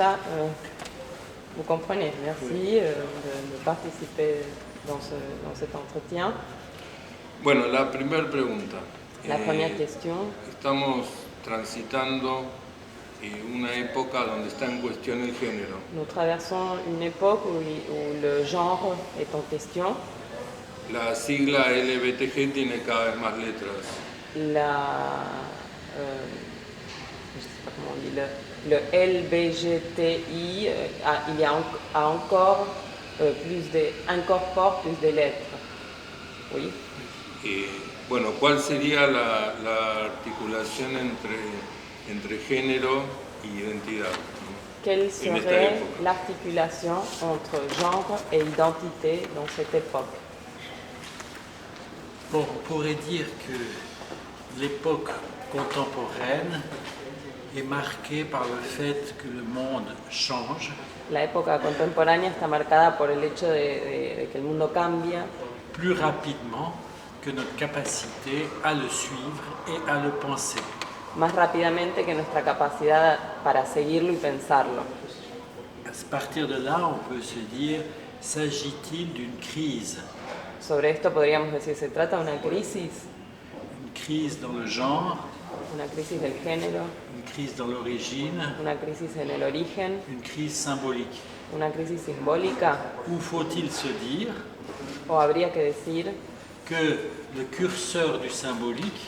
ça, vous comprenez. Merci de participer dans cet entretien. Bueno, la primera pregunta. La première question. Estamos transitando una época donde está en cuestión el género. Nous traversons une époque où le genre est en question. La sigla LGBTG tiene cada vez más letras. Je sais pas comment on dit, le LBGTI, il y a encore incorpore plus de lettres. Oui. Bueno, ¿cuál sería la articulación entre género y identidad? Quelle serait l'articulation entre genre et identité dans cette époque? Bon, on pourrait dire que l'époque contemporaine est marquée par le fait que le monde change. La época contemporánea está marcada por el hecho de que el mundo cambia plus rapidement que notre capacité à le suivre et à le penser. Más rápidamente que nuestra capacidad para seguirlo y pensarlo. À partir de là, on peut se dire, s'agit-il d'une crise? Sobre esto podríamos decir, ¿se trata de una crisis? Une crise dans le genre, una crisis del género, une crise dans l'origine, una crisis en el origen, une crise symbolique. una crisis simbólica. Ou faut-il se dire o habría que decir que le curseur du symbolique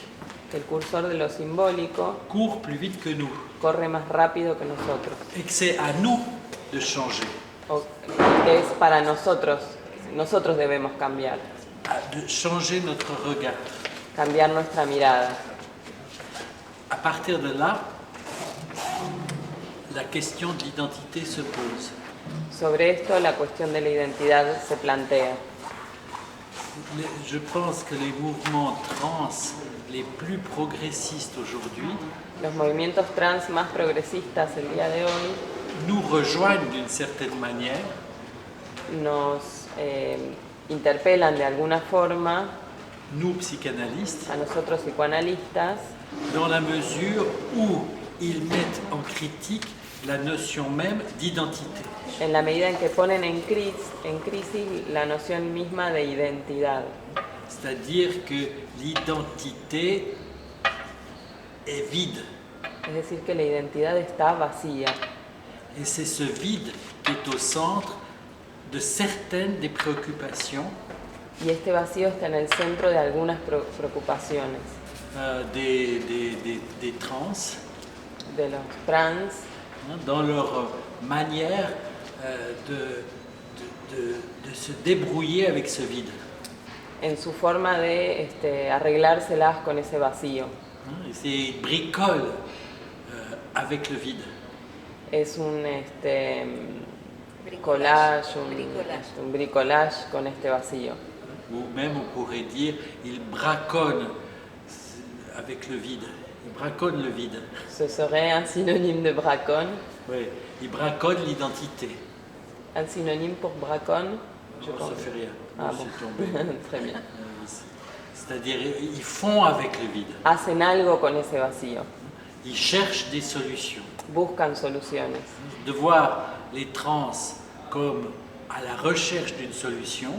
que el cursor de lo simbólico court plus vite que nous corre más rápido que nosotros et que c'est à nous de changer, o que es para nosotros debemos cambiar, de changer notre regard. cambiar nuestra mirada. À partir de là, la question de l'identité se pose. Sobre esto la cuestión de la identidad se plantea. Je pense que les mouvements trans les plus progressistes aujourd'hui Los movimientos trans más progresistas el día de hoy nous rejoignent d'une certaine manière nos interpelan de alguna forma nous psychanalystes a nosotros psicoanalistas dans la mesure où ils mettent en critique la notion même d'identité. en la medida en que ponen en crisis la noción misma de identidad. C'est-à-dire que l'identité est vide. Es decir, que la identidad está vacía. Et c'est ce vide qui est au centre de certaines des préoccupations Y este vacío está en el centro de algunas preocupaciones des trans, de los trans, dans leur manière de se débrouiller avec ce vide. en su forma de arreglárselas con ese vacío. Ils bricolent avec le vide. Es un collage, un bricolage con este vacío. Ou même on pourrait dire, ils braconnent avec le vide. Ils braconnent le vide. Ce serait un synonyme de bracon. Oui, ils braconnent l'identité. Un synonyme pour bracon, je pense. Ça fait rien. Ah C'est bon, tombé. très bien. C'est-à-dire, ils font avec le vide. Hacen algo con ese vacío. Ils cherchent des solutions. Buscan soluciones. De voir les trans comme à la recherche d'une solution,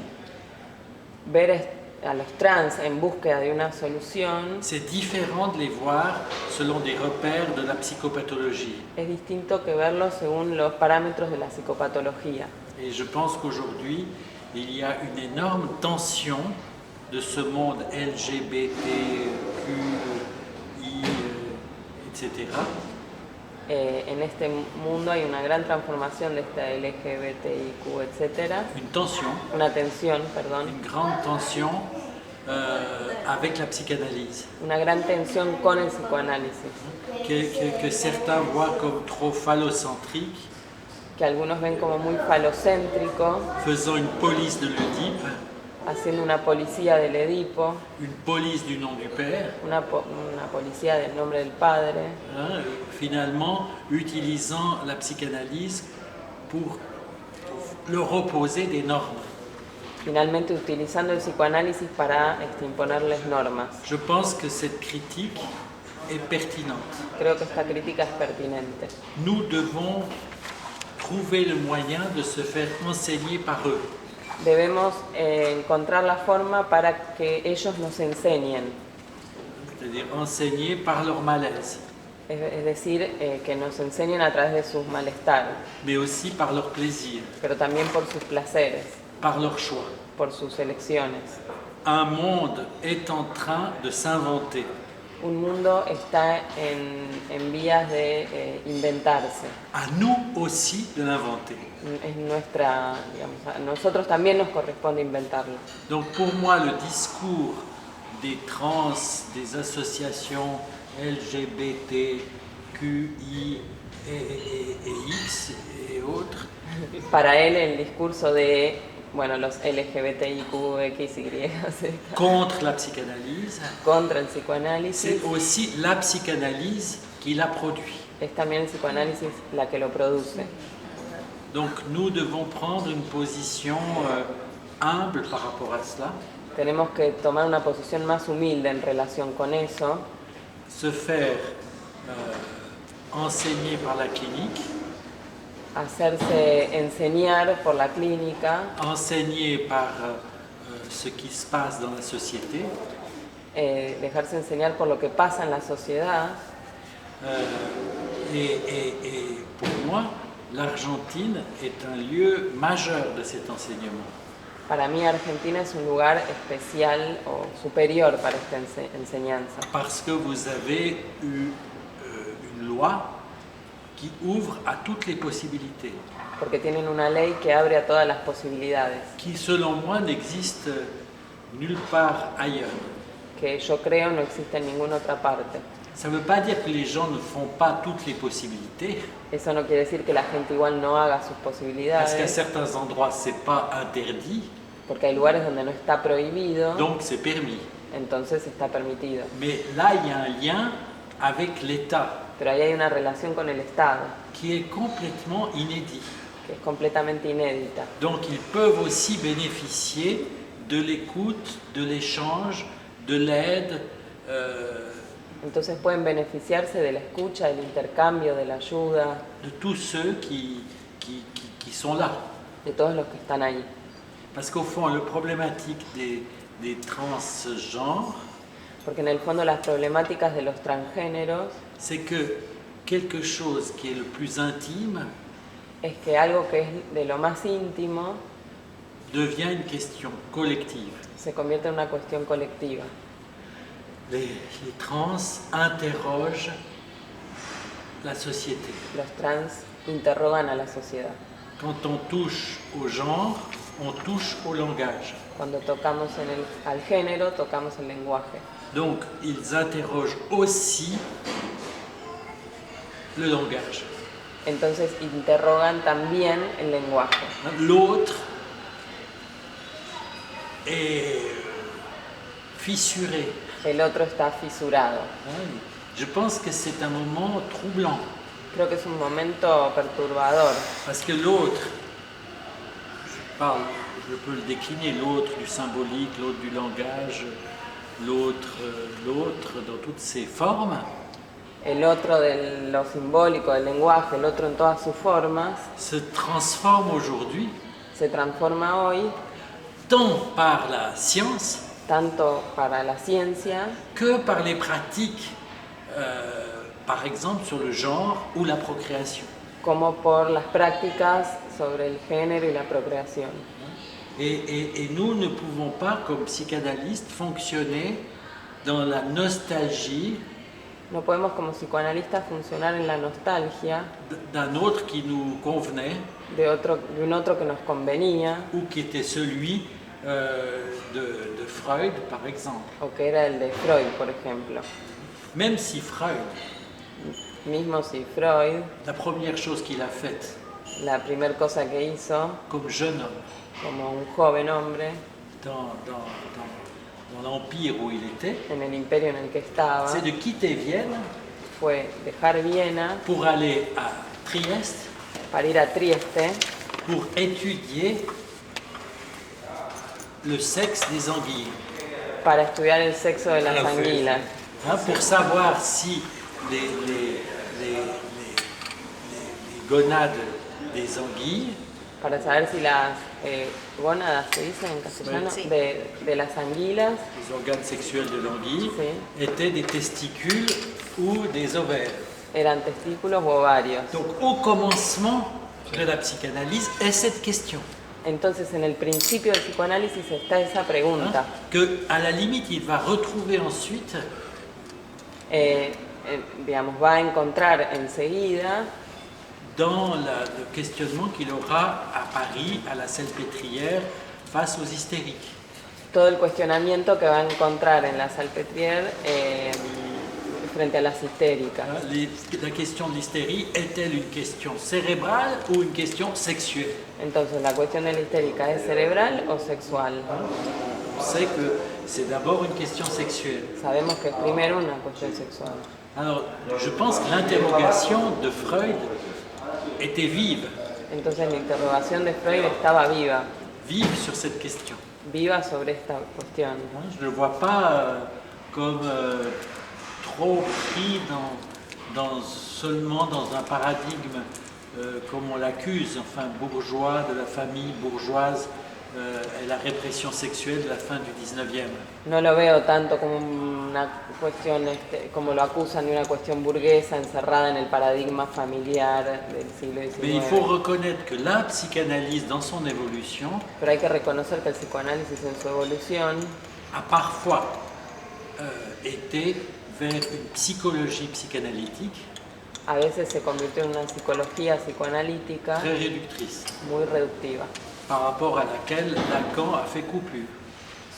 Ver a los trans en búsqueda de una solución c'est différent de les voir selon des repères de la psychopathologie. es distinto que verlo según los parámetros de la psicopatología. Et je pense qu'aujourd'hui, il y a une énorme tension de ce monde LGBTQI, etc. En este mundo hay una gran transformación de esta LGBTIQ, etc. Une tension, Una tensión, perdón. une grande tension avec la psychanalyse, Una gran tensión con el psicoanálisis. que certains voient comme trop phallocentrique, Que algunos ven como muy falocéntrico, faisant une police de l'Oedipe, haciendo una policía del Edipo, une police du nom du père, una policía del nombre del padre, finalement utilisant la psychanalyse pour leur opposer des normes. finalmente utilizando el psicoanálisis para imponerles normas. Je pense que cette critique est pertinente. Creo que esta crítica es pertinente. Nous devons trouver le moyen de se faire enseigner par eux. Debemos encontrar la forma para que ellos nos enseñen, C'est-à-dire enseigner par leur malaise, es decir, que nos enseñen a través de sus malestares, mais aussi par leur plaisir, pero también por sus placeres, par leur choix. por sus elecciones. Un monde est en train de s'inventer. Un mundo está en vías de inventarse. À nous aussi de l'inventer. Es nuestra, digamos, a nosotros también nos corresponde inventarlo. Donc pour moi, le discours des trans, des associations LGBT, QI et X et autres, Para él el discurso de, bueno, los LGBTIQ, X, Y, Z, contre la psychanalyse, contra el psicoanálisis, c'est aussi la psychanalyse qui l'a produit. es también el psicoanálisis la que lo produce. Donc nous devons prendre une position humble par rapport à cela, Tenemos que tomar una posición más humilde en relación con eso, se faire enseigner par la clinique, hacerse enseñar por la clínica, enseigner par ce qui se passe dans la société, dejarse enseñar por lo que pasa en la sociedad. Et pour moi, l'Argentine est un lieu majeur de cet enseignement. Para mí Argentina es un lugar especial o superior para esta enseñanza, Parce que vous avez eu une loi qui ouvre à toutes les possibilités, porque tienen una ley que abre a todas las posibilidades, qui selon moi n'existe nulle part ailleurs. que yo creo no existe en ninguna otra parte. Ça ne veut pas dire que les gens ne font pas toutes les possibilités, Eso no quiere decir que la gente igual no haga sus parce qu'à posibilidades, certains endroits, ce n'est pas interdit, porque hay lugares donde no está prohibido, donc c'est permis. entonces está permitido. Mais là, il y a un lien avec l'État Pero ahí hay una relación con el Estado qui est complètement inédit. que es completamente inédita. Donc ils peuvent aussi bénéficier de l'écoute, de l'échange, de l'aide, Entonces pueden beneficiarse de la escucha, del intercambio, de la ayuda, de tous ceux qui sont là. de todos los que están ahí. Parce qu'au fond, la problématique des transgenres, Porque en el fondo las problemáticas de los transgéneros c'est que quelque chose qui est le plus intime es que algo que es de lo más íntimo devient une question collective. se convierte en una cuestión colectiva. Les trans interrogent la société. Los trans interrogan a la sociedad. Quand on touche au genre, on touche au langage. Cuando tocamos al género, tocamos el lenguaje. Donc, ils interrogent aussi le langage. Entonces interrogan también el lenguaje. L'autre est fissuré. El otro está fisurado. Je pense que c'est un moment troublant, Creo que es un momento perturbador, parce que l'autre, je peux le décliner, l'autre du symbolique, l'autre du langage, l'autre dans toutes ses formes, el otro de lo simbólico, del lenguaje, el otro en todas sus formas, se transforme aujourd'hui se transforma hoy tant par la science tanto para la ciencia que par les pratiques, par exemple sur le genre ou la procréation. como por las prácticas sobre el género y la procreación. Et nous ne pouvons pas, comme psychanalystes, fonctionner dans la nostalgie No podemos como psicoanalistas funcionar en la nostalgia d'un autre qui nous convenait de un otro que nos convenía ou qui était celui de Freud, par exemple. o que era el de Freud, por ejemplo. Même si Freud, Mismo si Freud, la première chose qu'il a faite la primera cosa que hizo comme jeune homme como un joven hombre dans l'empire où il était, en el imperio en el que estaba, c'est de quitter Vienne fue dejar Viena pour aller à Trieste para ir a Trieste pour étudier le sexe des anguilles, para estudiar el sexo de las Ah, sí. anguilas, pour savoir si les gonades des anguilles, para saber si las gónadas, se dice en castellano, Sí. de las anguilas, les organes sexuels de l'anguille, Sí. étaient des testicules ou des ovaires. eran testículos u ovarios. Donc au commencement de la psychanalyse est cette question, Entonces, en el principio del psicoanálisis está esa pregunta. que à la limite il va retrouver ensuite Digamos, va a encontrar enseguida dans le questionnement qu'il aura à Paris, à la Salpêtrière, face aux hystériques. todo el cuestionamiento que va a encontrar en la Salpêtrière frente a las histéricas. La question de l'hystérie est-elle une question cérébrale ou une question sexuelle? Entonces, la cuestión de la histérica, ¿es cerebral o sexual? On sait que c'est d'abord une question sexuelle. Sabemos que es primero una cuestión sexual. Alors, je pense que l'interrogation de Freud était vive, Entonces, la interrogación de Freud estaba viva sur cette question. viva sobre esta cuestión. Je ne le vois pas comme trop pris seulement dans un paradigme comme on l'accuse, enfin bourgeois, de la famille bourgeoise et la répression sexuelle de la fin du 19e. No lo veo tanto como una cuestión, como lo acusan de una cuestión burguesa encerrada en el paradigma familiar del siglo XIX. Mais il faut reconnaître que la psychanalyse, dans son évolution, Pero hay que reconocer que el psicoanálisis en su evolución a parfois été vers une psychologie psychanalytique a veces se convirtió en una psicología psicoanalítica très réductrice, muy reductiva, par rapport à laquelle Lacan a fait coupure,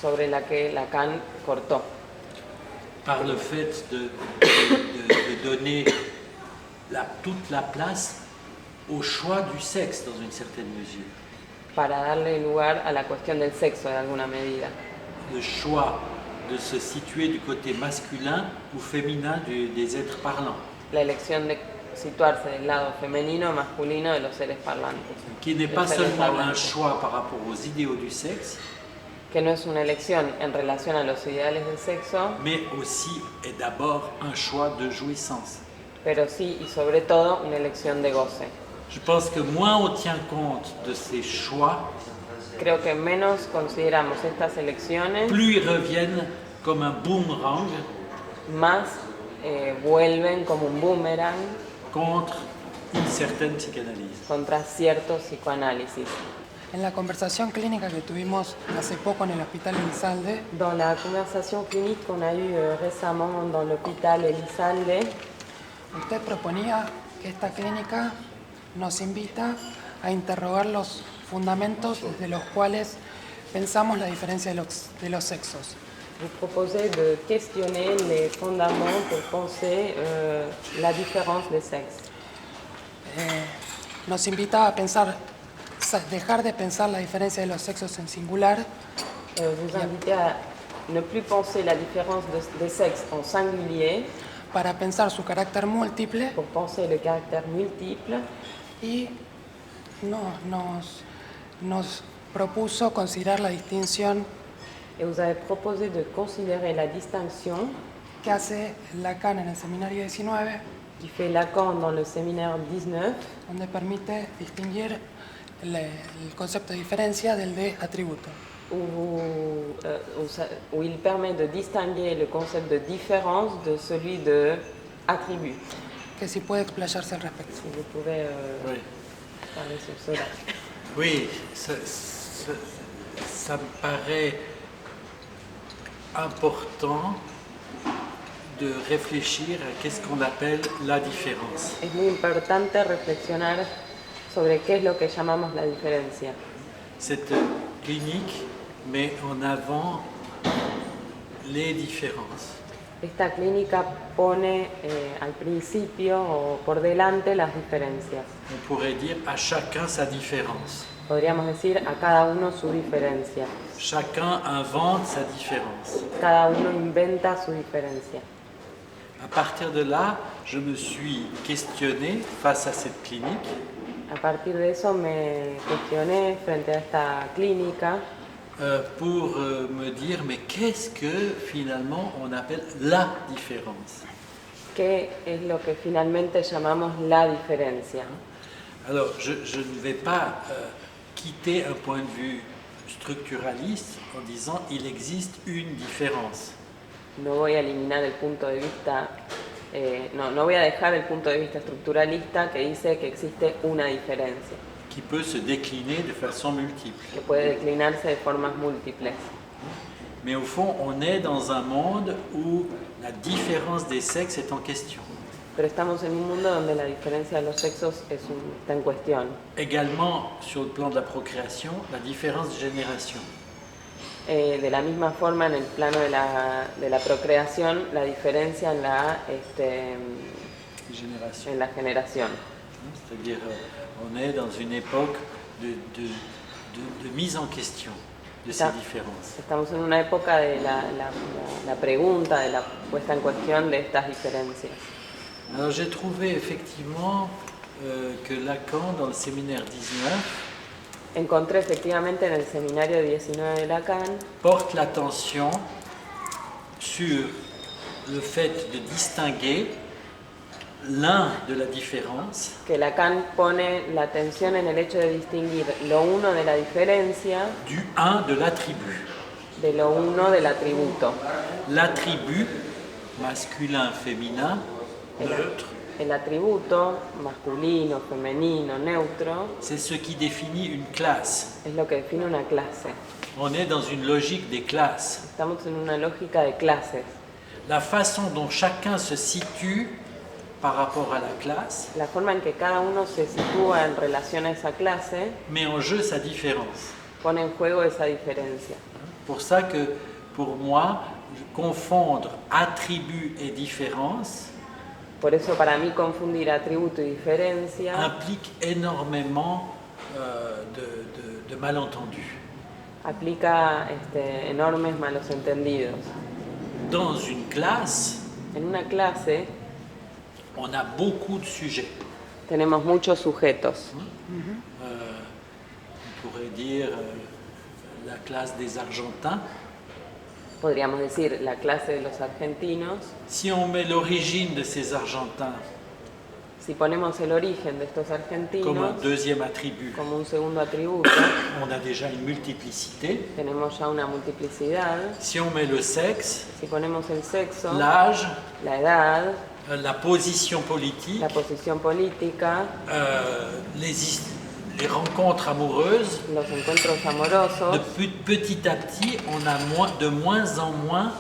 sobre la que Lacan cortó, par le fait de donner toute la place au choix du sexe dans une certaine mesure. para darle lugar a la cuestión del sexo de alguna medida. Le choix de se situer du côté masculin ou féminin des êtres parlants, La elección de situarse del lado femenino o masculino de los seres parlantes, qui n'est Des pas seres seulement un hablantes. choix par rapport aux idéaux du sexe, que no es una elección en relación a los ideales del sexo, mais aussi et d'abord un choix de jouissance. pero sí y sobre todo una elección de goce. Je pense que moins on tient compte de ces choix, Creo que menos consideramos estas elecciones, plus ils reviennent comme un boomerang más vuelven como un boomerang contre une certaine psychanalyse. contra cierto psicoanálisis. En la conversación clínica que tuvimos hace poco en el Hospital Elizalde, Dans la conversation clinique qu'on a eue récemment dans l'hôpital Elizalde, usted proponía que esta clínica nos invita a interrogar los fundamentos desde los cuales pensamos la diferencia de los sexos. vous proposez de questionner les fondements pour penser la différence des sexes. Nos invita a pensar, dejar de pensar la diferencia de los sexos en singular Vous invitez à ne plus penser la différence des sexes en singulier, para pensar su carácter múltiple pour penser le caractère multiple, y nos propuso considerar la distinción et vous avez proposé de considérer la distinction que hace Lacan en el Seminario 19, qui fait Lacan dans le séminaire 19, donde permite distinguir el concepto de diferencia del de atributo. où il permet de distinguer le concept de différence de celui de attribut. Que si puede explayarse al respecto. Si vous pouvez Oui, parler sur cela. oui, ça me paraît important de réfléchir à qu'est-ce qu'on appelle la différence. Es muy importante reflexionar sobre qué es lo que llamamos la diferencia. Cette clinique met en avant les différences. Esta clínica pone al principio o por delante las diferencias. On pourrait dire à chacun sa différence. Podríamos decir a cada uno su diferencia. Chacun invente sa différence. Cada uno inventa su diferencia. À partir de là, je me suis questionné face à cette clinique. A partir de eso me cuestioné frente a esta clínica Pour me dire, mais qu'est-ce que finalement on appelle la différence? qué es lo que finalmente llamamos la diferencia. Alors, je ne vais pas quitter un point de vue structuraliste en disant il existe une différence. No voy a eliminar el punto de vista, no voy a dejar el punto de vista estructuralista que dice que existe una diferencia, Qui peut se décliner de façon multiple. que puede declinarse de formas múltiples. Mais au fond, on est dans un monde où la différence des sexes est en question. Pero estamos en un mundo donde la diferencia de los sexos está en cuestión. Également, sur le plan de la procréation, la différence de génération. De la misma forma, en el plano de la procreación, la diferencia en Génération. la generación. C'est-à-dire, on est dans une époque de mise en question de ces différences. Estamos en una época de la pregunta, de la puesta en cuestión de estas diferencias. Alors j'ai trouvé effectivement que Lacan, dans le séminaire 19, Encontré efectivamente en el seminario 19 de Lacan porte l'attention sur le fait de distinguer l'un de la différence que Lacan pone la atención en el hecho de distinguir lo uno de la diferencia du un de l'attribut. de lo uno del atributo. L'attribut masculin, féminin, neutre, El atributo masculino, femenino, neutro c'est ce qui définit une classe. es lo que define una clase. On est dans une logique des classes. Estamos en una lógica de clases. La façon dont chacun se situe par rapport à la classe La forma en que cada uno se sitúa en relación a esa clase met en jeu sa différence. pone en juego esa diferencia. Pour ça que, pour moi, confondre attribut et différence Por eso para mí confundir atributo y diferencia implique énormément de malentendus. aplica enormes malos entendidos. Dans une classe, En una clase on a beaucoup de sujets. tenemos muchos sujetos. On pourrait dire la classe des Argentins. Podríamos decir la clase de los argentinos. Si on met l'origine de ces Argentins Si ponemos el origen de estos comme un argentinos deuxième attribut, como un segundo atributo, on a déjà une multiplicité. tenemos ya una multiplicidad. Si on met le sexe, Si ponemos el sexo, l'âge, la edad, la position politique, la posición política, les rencontres amoureuses, los encuentros amorosos, petit à petit, on a de moins en moins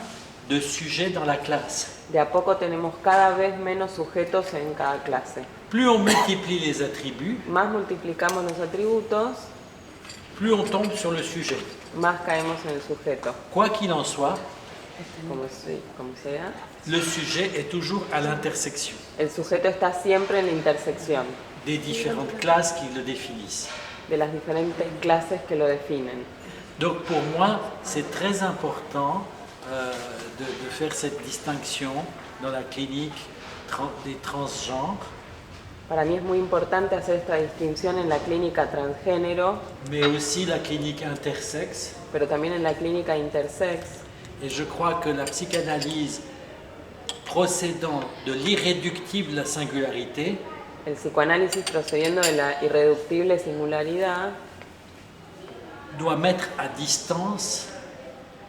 de sujets dans la classe. de a poco tenemos cada vez menos sujetos en cada clase. Plus on multiplie les attributs, Más multiplicamos los atributos, plus on tombe sur le sujet. más caemos en el sujeto. Quoi qu'il en soit, Como sea, le sujet est toujours à l'intersection el sujeto está siempre en la intersección des différentes classes qui le définissent. de las diferentes clases que lo definen. Donc pour moi, c'est très important de faire cette distinction dans la clinique des transgenres, Para mí es muy importante hacer esta distinción en la clínica transgénero, mais aussi la clinique intersexe. pero también en la clínica intersex. Et je crois que la psychanalyse procédant de l'irréductible à la singularité El psicoanálisis procediendo de la irreductible singularidad doit mettre à distance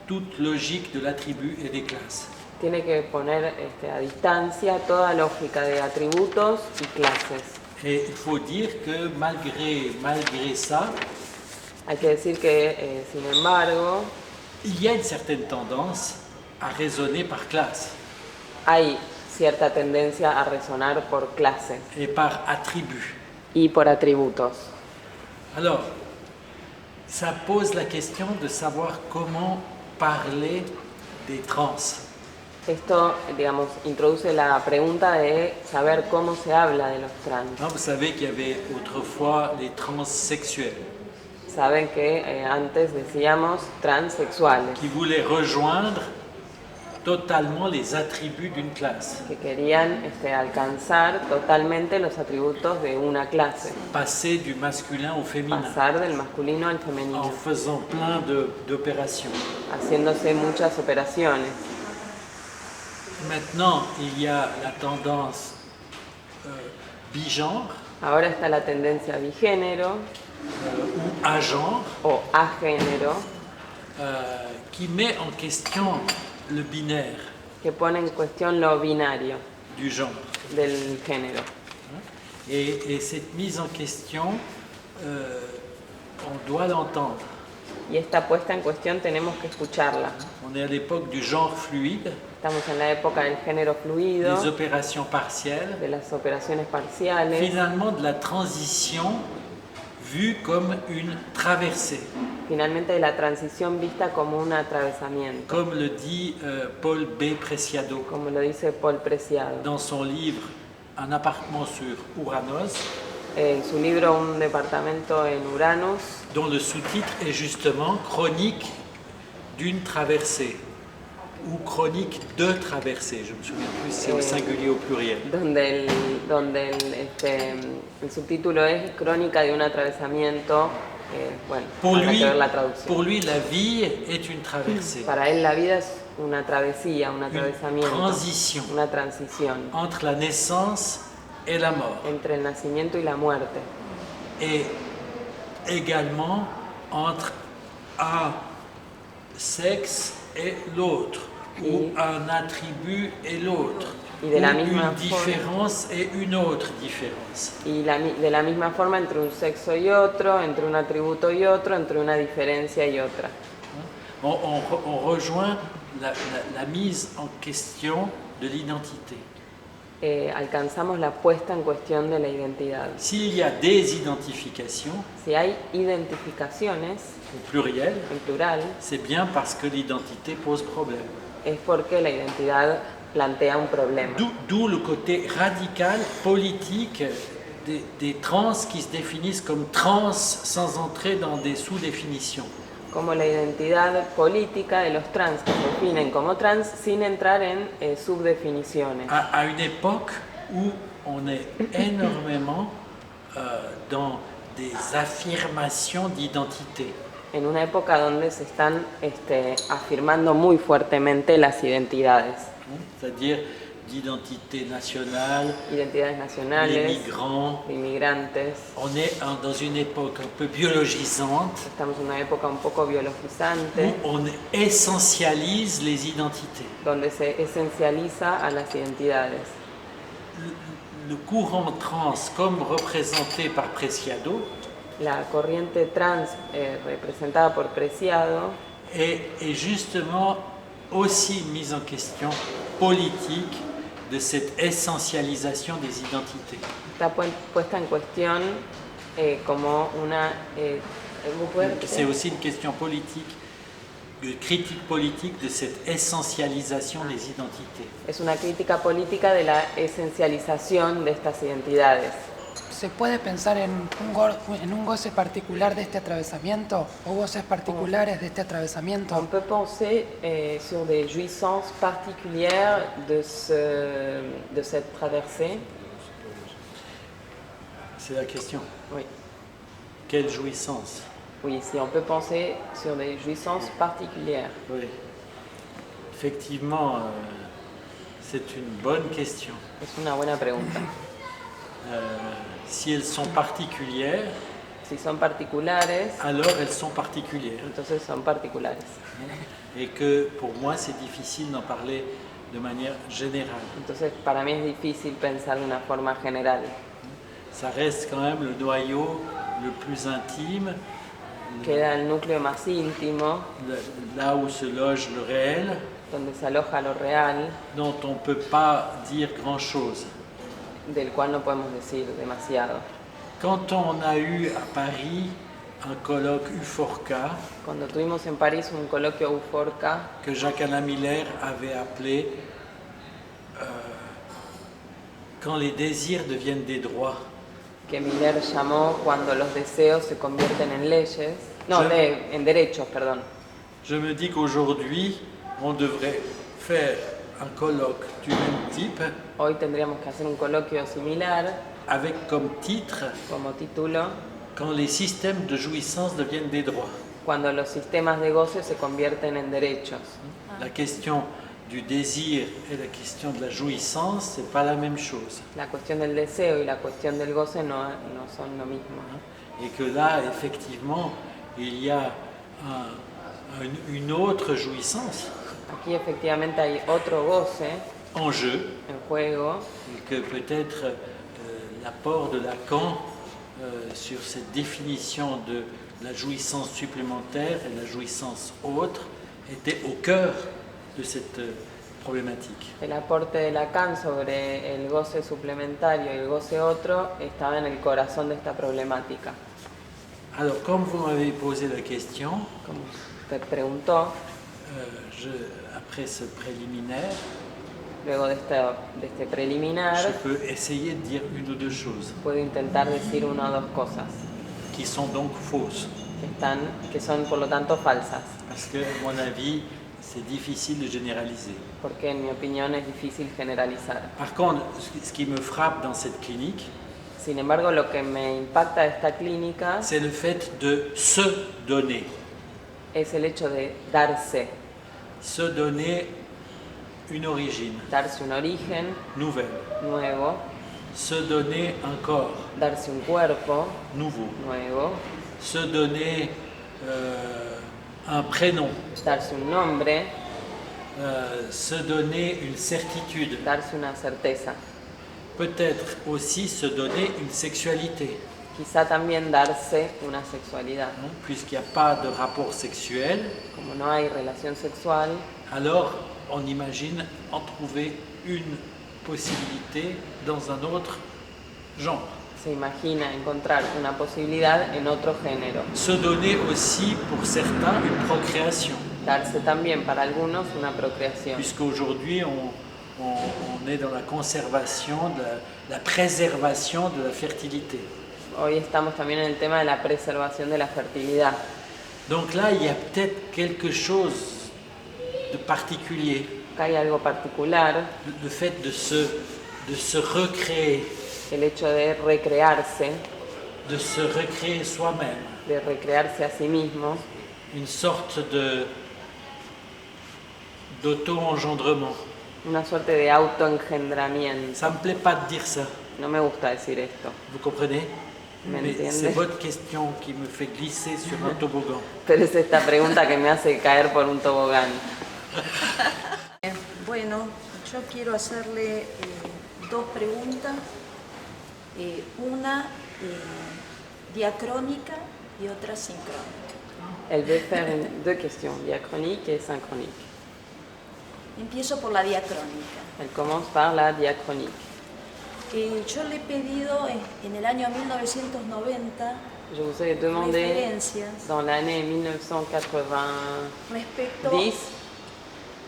toute logique de l'attribut et des classes. tiene que poner a distancia toda lógica de atributos y clases. Et il faut dire que malgré ça, Hay que decir que, sin embargo, il y a une certaine tendance à raisonner par classe hay cierta tendencia a resonar por clases et par attribut. y por atributos. Alors, ça pose la question de savoir comment parler des trans. Esto, digamos, introduce la pregunta de saber cómo se habla de los trans. Hein, vous savez qu'il y avait autrefois les transsexuels Saben que antes decíamos transexuales, qui voulaient rejoindre totalement les attributs d'une classe, que querían alcanzar totalmente los atributos de una clase, passer du masculin au féminin, pasar del masculino al en femenino, faisant plein d'opérations. haciéndose muchas operaciones. Maintenant, il y a la tendance bigenre, Ahora está la tendencia bigénero ou agenre, o agénero, qui met en question le binaire que pone en cuestión lo binario du genre. del género. Et cette mise en question, on doit l'entendre. Y esta puesta en cuestión tenemos que escucharla. On est à l'époque du genre fluide, Estamos en la época del género fluido, des opérations partielles, de las operaciones parciales, finalement de la transition vue comme une traversée. finalmente de la transición vista como un atravesamiento, Comme le dit Paul B. Preciado como lo dice Paul Preciado. dans son livre Un appartement sur Uranus, En su libro Un departamento en Uranus, dont le sous-titre est justement Chronique d'une traversée ou Chronique de traversée. Je me souviens plus si c'est au singulier ou au pluriel. donde el subtítulo es Crónica de un atravesamiento. Bueno, habrá que ver la traducción. Pour lui, la vie est une traversée Para él la vida es una travesía, un atravesamiento, transición. una transición entre la naissance et la mort, entre el nacimiento y la muerte, et également entre un sexe et l'autre, ou un attribut et l'autre, Y de la ou misma une différence et une autre différence. y de la misma forma entre un sexo y otro, entre un atributo y otro, entre una diferencia y otra. On rejoint la mise en question de l'identité. Alcanzamos la puesta en cuestión de la identidad. S'il y a des identifications, Si hay identificaciones, au pluriel, en plural, c'est bien parce que l'identité pose problème. es porque la identidad plantea un problema. D'où le côté radical, politique des trans qui se définissent comme trans sans entrer dans des sous-définitions. Como la identidad política de los trans que se definen como trans sin entrar en subdefiniciones. À une époque où on est énormément dans des affirmations d'identité. En una época donde se están afirmando muy fuertemente las identidades. C'est-à-dire d'identité nationale, Identidades les nacionales, migrants. inmigrantes. On est dans une époque un peu biologisante Estamos en una época un poco biologizante, où on essentialise les identités. donde se esencializa a las identidades. Le courant trans, comme représenté par Preciado, La corriente trans representada por Preciado est justement aussi mise en question politique de cette essentialisation des identités. está puesta en cuestión como una... C'est aussi une question politique, de critique politique de cette essentialisation des identités. Es una crítica política de la esencialización de estas identidades. ¿Se puede pensar en un goce particular de este atravesamiento o goces particulares de este atravesamiento? On peut penser sur des jouissances particulières de cette traversée. C'est la question. Oui. Quelle jouissance? Oui, si on peut penser sur des jouissances particulières. Oui. Effectivement, c'est une bonne question. Es una buena pregunta. Si elles sont particulières, Si son particulares, alors elles sont particulières. entonces son particulares. Et que pour moi, c'est difficile d'en parler de manière générale. Entonces para mí es difícil pensar de una forma general. Ça reste quand même le noyau le plus intime, Queda el núcleo más íntimo, là où se loge le réel, donde se aloja lo real, dont on ne peut pas dire grand-chose. del cual no podemos decir demasiado. Quand on a eu à Paris un colloque UFORCA, Cuando tuvimos en París un coloquio UFORCA, que Jacques-Alain Miller avait appelé Quand les désirs deviennent des droits, que Miller llamó Cuando los deseos se convierten en leyes, no, en derechos, perdón. je me dis qu'aujourd'hui, on devrait faire un colloque du même type Hoy tendríamos que hacer un coloquio similar, avec comme titre como título, Quand les systèmes de jouissance deviennent des droits. Cuando los sistemas de goce se convierten en derechos. La question du désir et la question de la jouissance, c'est pas la même chose. La cuestión del deseo y la cuestión del goce no son lo mismo, ¿no? Et que là, effectivement, il y a une autre jouissance Aquí efectivamente hay otro goce en jeu, en juego, et que peut-être l'apport de Lacan sur cette définition de la jouissance supplémentaire et la jouissance autre était au cœur de cette problématique. el aporte de Lacan sobre el goce suplementario y el goce otro estaba en el corazón de esta problemática. Alors, comme vous m'avez posé la question, Como usted preguntó, après ce préliminaire, luego de este preliminar, je peux essayer de dire une ou deux choses puedo intentar decir una o dos cosas qui sont donc fausses. que son por lo tanto falsas, Parce que, à mon avis, c'est difficile de généraliser. porque en mi opinión es difícil generalizar. Par contre, ce qui me frappe dans cette clinique, Sin embargo, lo que me impacta de esta clínica c'est le fait de se donner. es el hecho de darse Se une origine un origen nouvelle. nuevo, Se donner un corps darse un cuerpo nouveau. nuevo, Se donner un prénom. darse un nombre, Se donner une certitude. darse una certeza, Peut-être aussi se donner une sexualité. quizá también darse una sexualidad. Hein, puisqu'il n'y a pas de rapport sexuel, Como no hay relación sexual, alors on imagine en trouver une possibilité dans un autre genre. se imagina encontrar una posibilidad en otro género. Se donner aussi pour certains une procréation, Darse también para algunos una procreación, puisqu'aujourd'hui on est dans la conservation, la préservation de la fertilité. Hoy estamos también en el tema de la preservación de la fertilidad. Donc là, il y a peut-être quelque chose de particulier, Acá hay algo particular, le fait de se recréer, el hecho de recrearse soi-même, de recrearse a sí mismo, une sorte d'auto-engendrement. una suerte de autoengendramiento. Ça ne me plaît pas de dire ça, No me gusta decir esto, vous comprenez? ¿me Mais c'est entiendes? votre question qui me fait glisser sur un toboggan. Pero es esta pregunta que me hace caer por un tobogán. Bueno, yo quiero hacerle dos preguntas. Una diacrónica y otra sincrónica. Elle veut faire deux questions, diachronique et synchronique. Empiezo por la diacrónica. Elle commence par la diachronique. Yo le he pedido en el año 1990 Je vous ai demandé referencias dans l'année 1990 respecto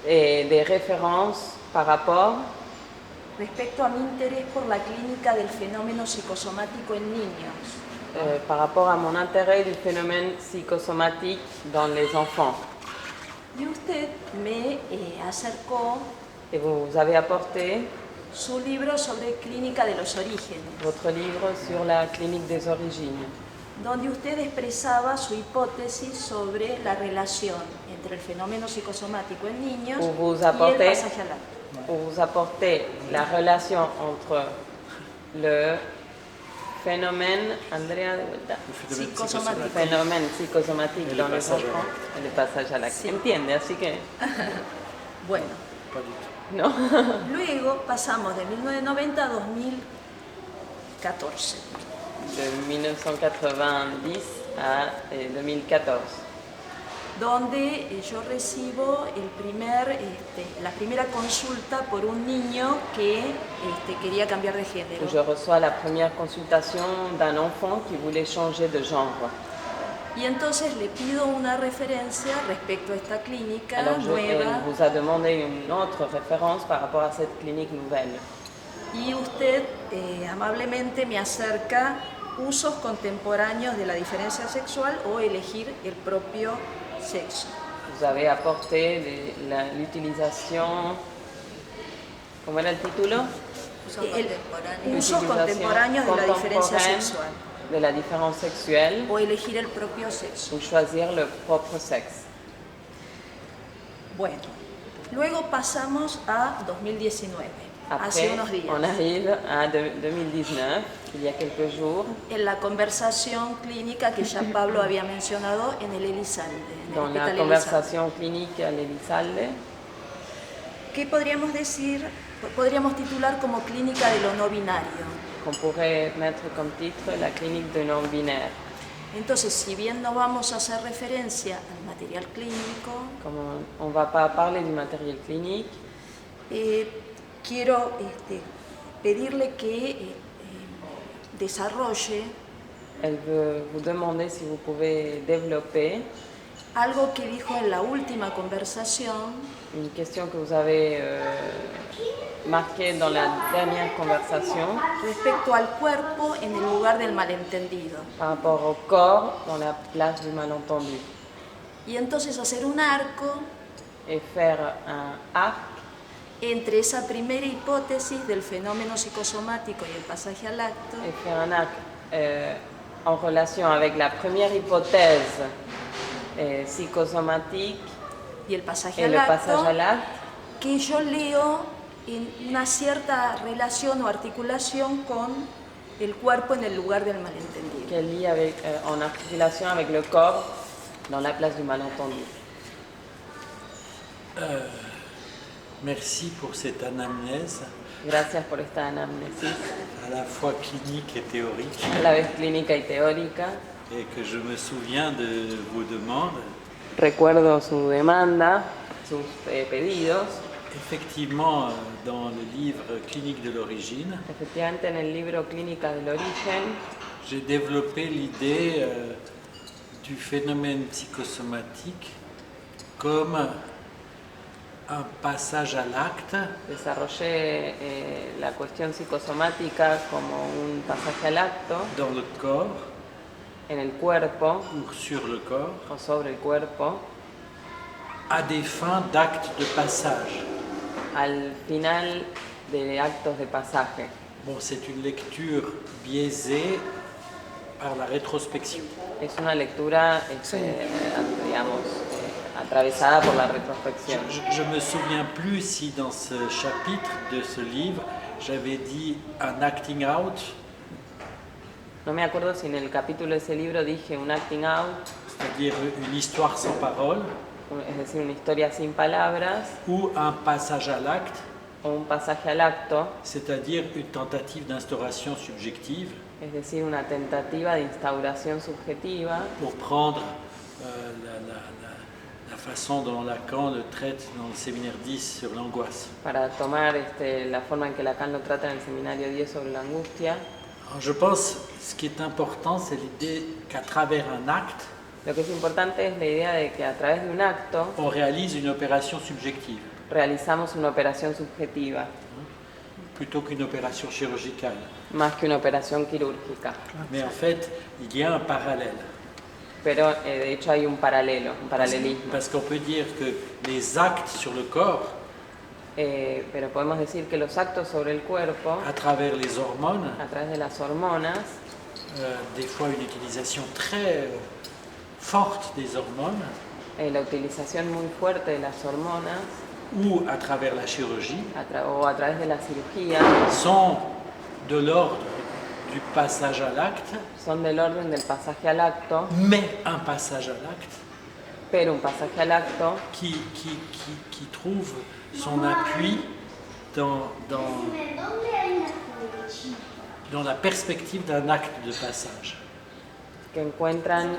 des références par rapport a mi interés por la clínica del fenómeno psicosomático en niños. par rapport à mon intérêt du phénomène psychosomatique dans les enfants. Y usted me acercó Et vous avez apporté su libro sobre clínica de los orígenes, votre livre sur la clinique des origines, donde usted expresaba su hipótesis sobre la relación entre el fenómeno psicosomático en niños où vous y el apportez, pasaje al acto. où vous apportez la relation entre le phénomène, Andrea de vuelta, Psicosomático. phénomène psychosomatique Et le dans les passage à enfants et le passage à l'acte. Sí. Entiende, así que Bueno, Pas du tout. no. luego pasamos de 1990 a 2014, De 1990 à 2014, donde yo recibo la primera consulta por un niño que quería cambiar de género. où je reçois la première consultation d'un enfant qui voulait changer de genre. Y entonces le pido una referencia respecto a esta clínica Alors elle nueva vous a demandé une autre référence par rapport à cette clinique nouvelle. y usted amablemente me acerca usos contemporáneos de la diferencia sexual o elegir el propio sexo. Vous avez apporté l'utilisation, ¿cómo era el título? Usos contemporáneos de la diferencia contemporaine sexual de la différence sexuelle o elegir el propio sexo. ou choisir le propre sexe. Bueno, Luego pasamos a 2019, hace Après, unos días. on arrive à 2019, il y a quelques jours, En la conversación clínica que ya Pablo había mencionado en el Elizalde, en el dans la Hospital Elizalde. conversation clinique à l'Elizalde, ¿Qué podríamos decir? Podríamos titular como clínica de lo no binario. qu'on pourrait mettre comme titre la clinique de non-binaire. Entonces, si bien no vamos a hacer referencia al material clínico, Comme on ne va pas parler du matériel clinique, quiero pedirle que desarrolle elle veut vous demander si vous pouvez développer algo que dijo en la última conversación une question que vous avez marquée dans la dernière conversation respecto al cuerpo en el lugar del malentendido. par rapport au corps dans la place du malentendu. Y entonces hacer un arco Et faire un arc entre esa primera hipótesis del fenómeno psicosomático y el pasaje al acto et faire un arc en relation avec la première hypothèse psychosomatique y el pasaje et al le acto, passage à l'acte, que yo leo en una cierta relación o articulación con el cuerpo en el lugar del malentendido. qu'elle lie avec, en articulation avec le corps dans la place du malentendu. Merci pour cette anamnèse, Gracias por esta anamnesis, à la fois clinique et théorique, a la vez clínica y teórica. et que je me souviens de vos demandes. Recuerdo su demanda, sus pedidos. Effectivement, dans le livre Clinique de l'origine, Efectivamente, en el libro Clínica del Origen j'ai développé l'idée du phénomène psychosomatique comme un passage à l'acte desarrollé la cuestión psicosomática como un pasaje al acto dans le corps en el cuerpo ou sur le corps o sobre el cuerpo à des fins d'acte de passage. al final de actos de pasaje. Bon, c'est une lecture biaisée par la rétrospection. Es una lectura, digamos, atravesada por la retrospección. Je me souviens plus si dans ce chapitre de ce livre, j'avais dit un acting out, No me acuerdo si en el capítulo de ese libro dije un acting out, c'est-à-dire une histoire sans parole, es decir, una historia sin palabras, ou un passage à l'acte, o un pasaje al acto, c'est-à-dire une tentative d'instauration subjective es decir, una tentativa de instauración subjetiva, pour prendre la façon dont Lacan le traite dans le séminaire 10 sur l'angoisse. para tomar la forma en que Lacan lo trata en el seminario 10 sobre la angustia. Alors, je pense que ce qui est important, c'est l'idée qu'à travers un acte, Lo que es importante es la idea de que a través de un acto on réalise une opération subjective realizamos una operación subjetiva, plutôt qu'une opération chirurgicale. más que una operación quirúrgica. Mais en fait, il y a un parallèle. Pero de hecho hay un paralelo, un paralelismo. Parce qu'on peut dire que les actes sur le corps, Pero podemos decir que los actos sobre el cuerpo, à travers les hormones, a través de las hormonas, des fois une utilisation très forte des hormones, la utilización muy fuerte de las hormonas, ou à travers la chirurgie, o a través de la cirugía, sont de l'ordre du passage à l'acte, son del orden del pasaje al acto, mais un passage à l'acte pero un pasaje al acto qui trouve son appui dans la perspective d'un acte de passage. que encuentran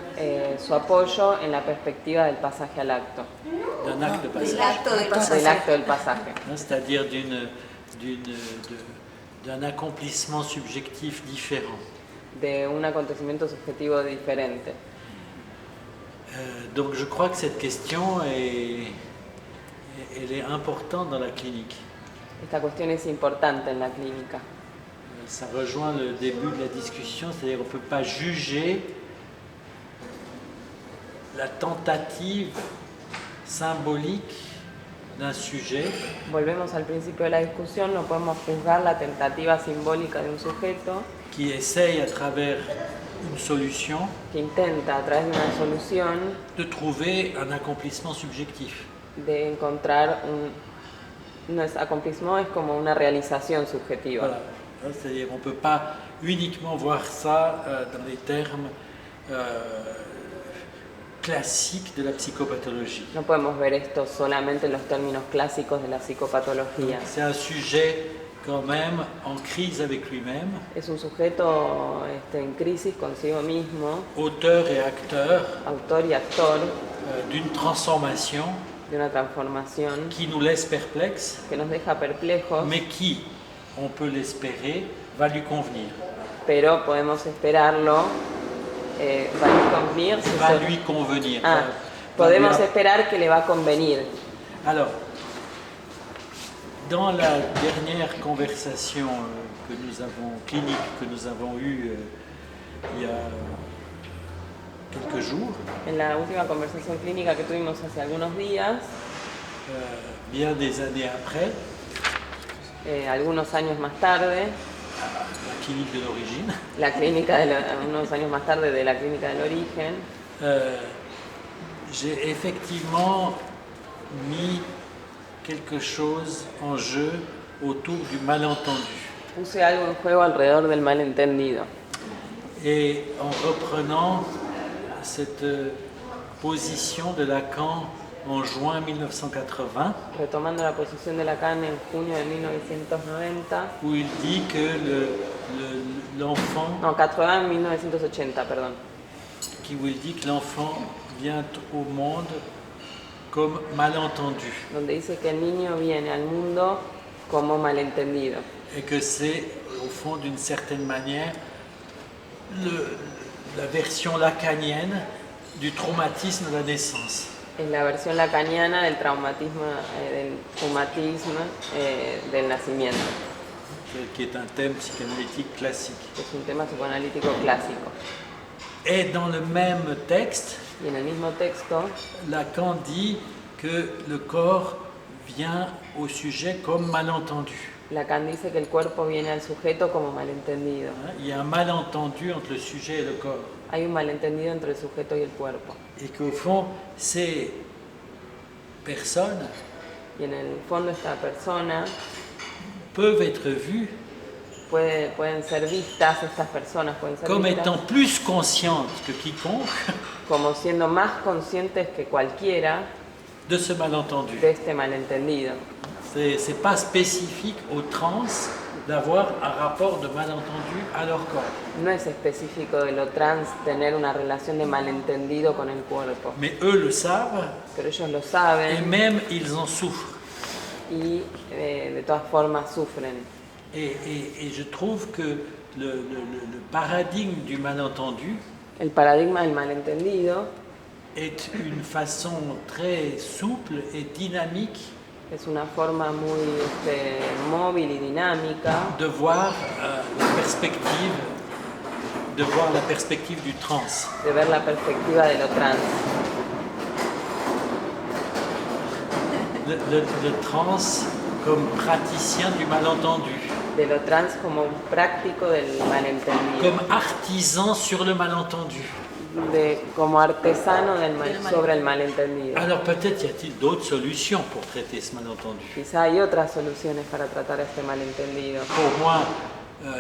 su apoyo en la perspectiva del pasaje al acto, D'un acte de del passage. acto del del pasaje. acto del pasaje, C'est-à-dire d'un accomplissement subjectif différent. de un acontecimiento subjetivo diferente. Donc je crois que cette question elle est importante dans la clinique. Esta cuestión es importante en la clínica. Ça rejoint le début de la discussion, c'est-à-dire qu'on ne peut pas juger la tentative symbolique d'un sujet Volvemos al principio de la discusión, no podemos juzgar la tentativa simbólica de un sujeto qui essaye à travers une solution que intenta a través de una solución de trouver un accomplissement subjectif. de encontrar un No es accomplismo, es como una realización subjetiva. Voilà. C'est-à-dire on ne peut pas uniquement voir ça dans les termes classiques de la psychopathologie. No podemos ver esto solamente en los términos clásicos de la psicopatología. C'est un sujet quand même en crise avec lui-même, Es un sujeto en crisis consigo mismo, auteur et acteur autor y actor, d'une transformation de una transformación qui nous laisse perplexes, que nos deja perplejos, mais qui, on peut l'espérer, va lui convenir. pero podemos esperarlo, va a convenir. Va lui convenir. Ah, va podemos lui- esperar que le va a convenir. Alors, dans la dernière conversation clinique que nous avons eue il y a quelques jours, En la última conversación clínica que tuvimos hace algunos días, bien des années après, algunos años más tarde, la clinique de l'origine, la clínica unos años más tarde de la clínica del origen, j'ai effectivement mis quelque chose en jeu autour du malentendu. puse algo en juego alrededor del malentendido. Et en reprenant cette position de Lacan en juin 1980, Retomando la posición de Lacan en junio de 1990, où il dit que l'enfant, no, 80 en 1980, perdón, où il dit que l'enfant vient au monde comme malentendu, donde dice que el niño viene al mundo como malentendido. et que c'est au fond d'une certaine manière la version lacanienne du traumatisme de la naissance. Es la versión lacaniana del traumatismo del nacimiento, Qui est un thème psychanalytique classique. que es un tema psicoanalítico clásico. Et dans le même texte, Y en el mismo texto, Lacan dit que le corps vient au sujet comme malentendu. Lacan dice que el cuerpo viene al sujeto como malentendido. Il y a un malentendu entre le sujet et le corps. Hay un malentendido entre el sujeto y el cuerpo. Et qu'au fond, ces personnes Y en el fondo esta persona peuvent être vues pueden ser vistas, estas personas pueden ser comme vistas étant plus conscientes que quiconque como siendo más conscientes que cualquiera de ce malentendu. de este malentendido. C'est pas spécifique aux trans d'avoir un rapport de malentendu à leur corps. No es específico de lo trans tener una relación de malentendido con el cuerpo, Mais eux le savent pero ellos lo et saben même ils en souffrent. y de todas formas sufren. Et je trouve que le paradigme du malentendu El paradigma del malentendido est une façon très souple et dynamique es una forma muy móvil y dinámica de voir la perspective du trans. de ver la perspectiva de lo trans. Le trans comme praticien du malentendu, De lo trans como un práctico del malentendido, comme artisan sur le malentendu. como artesano sobre el malentendido. Alors peut-être y a-t-il d'autres solutions pour traiter ce malentendu. Quizá hay otras soluciones para tratar este malentendido. Pour moi,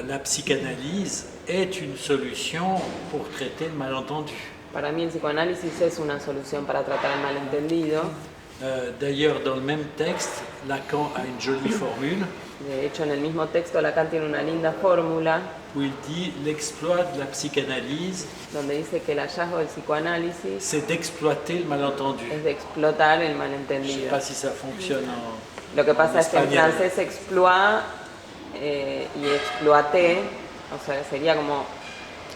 la psychanalyse est une solution pour traiter le malentendu. Para mí el psicoanálisis es una solución para tratar el malentendido. D'ailleurs, dans le même texte, Lacan a une jolie formule De hecho, en el mismo texto Lacan tiene una linda fórmula où il dit l'exploit de la psychanalyse, donde dice que el hallazgo del psicoanálisis c'est d'exploiter le malentendu. es de explotar el Je ne sais malentendido. pas si ça fonctionne Lo que pasa es que en espagnol. francés exploit y exploité, o sea, sería como,